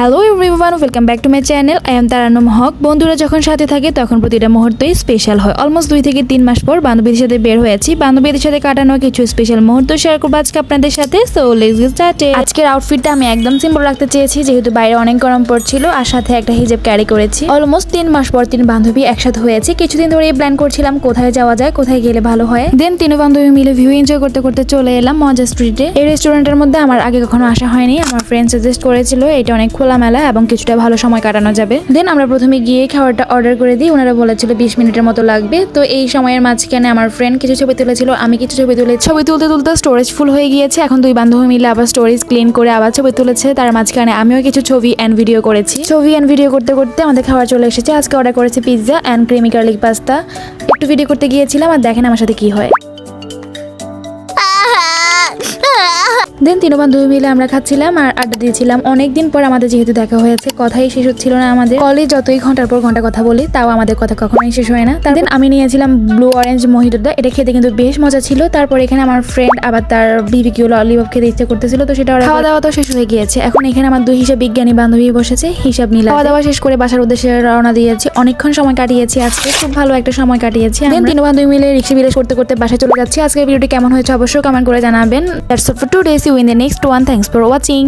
Hello everyone, welcome back to my channel. I am Tarannum Haque. বন্ধুরা যখন সাথে থাকে তখন প্রতিটা মুহূর্তই স্পেশাল হয়। অলমোস্ট 2 থেকে 3 মাস পর বান্ধবীদের সাথে বের হয়েছি। বান্ধবীদের সাথে কাটানো কিছু স্পেশাল মুহূর্ত শেয়ার করবো আজকে আপনাদের সাথে। So let's get started. আজকের আউটফিটটা আমি একদম সিম্পল রাখতে চেয়েছি, যেহেতু বাইরে অনেক গরম পড়ছিল, আর সাথে একটা হিজাব ক্যারি করেছি। অলমোস্ট 3 মাস পর 3 বান্ধবী একসাথে হয়েছে। কিছুদিন ধরে প্ল্যান করছিলাম কোথায় যাওয়া যায়, কোথায় গেলে ভালো হয়। দেন 3 বান্ধবী মিলে ভিউ এনজয় করতে করতে চলে এলাম মজা স্ট্রিটে। এই রেস্টুরেন্টের মধ্যে আমার আগে কখনো আসা হয়নি। আমার ফ্রেন্ড সাজেস্ট করেছিল এটা অনেক খোলামেলা এবং কিছুটা ভালো সময় কাটানো যাবে। দেন আমরা প্রথমে গিয়ে খাবারটা অর্ডার করে দিই। ওনারা বলেছিল 20 মিনিটের মতো লাগবে। তো এই সময়ের মাঝখানে আমার ফ্রেন্ড কিছু ছবি তুলেছিল, আমি কিছু ছবি তুলেছি। ছবি তুলতে তুলতে স্টোরেজ ফুল হয়ে গিয়েছে। এখন 2 বান্ধবী মিলে আবার স্টোরেজ ক্লিন করে আবার ছবি তুলেছে। তার মাঝখানে আমিও কিছু ছবি এন্ড ভিডিও করেছি। ছবি এন্ড ভিডিও করতে করতে আমাদের খাবার চলে এসেছে। আজকে অর্ডার করেছি pizza and creamy garlic pasta. একটু ভিডিও করতে গিয়েছিলাম, আর দেখেন আমার সাথে কি হয়। দেন 3 বান্ধবী মিলে আমরা খাচ্ছিলাম আর আড্ডা দিয়েছিলাম। অনেকদিন পর আমাদের যেহেতু দেখা হয়েছে, কথাই শেষ হচ্ছিল না আমাদের। কলেজ যতই ঘন্টার পর ঘন্টা কথা বলি, তাও আমাদের কথা কখনোই শেষ হয় না। তারপর আমি নিয়েছিলাম ব্লু অরেঞ্জ মোহিতোটা। এটা খেতে কিন্তু বেশ মজা ছিল। তারপর এখানে আমার ফ্রেন্ড আবার তার বিবিকিউ ললিপপ খেতে ইচ্ছে করতেছিল, তো সেটা খাওয়া দাওয়া তো শেষ হয়ে গিয়েছে। এখন এখানে আমার 2 হিসাব বিজ্ঞানী বান্ধবী বসেছে, হিসাব নিলাম। খাওয়া দাওয়া শেষ করে বাসার উদ্দেশ্যে রওনা দিয়েছি। অনেকক্ষণ সময় কাটিয়েছি আজকে, খুব ভালো একটা সময় কাটিয়েছি। দেন 3 বান্ধবী মিলে রিক্সা বিলেস করতে করতে বাসায় চলে যাচ্ছি। আজকের ভিডিওটি কেমন হয়েছে অবশ্যই কমেন্ট করে জানাবেন। That's all for today. See you in the next one. Thanks for watching.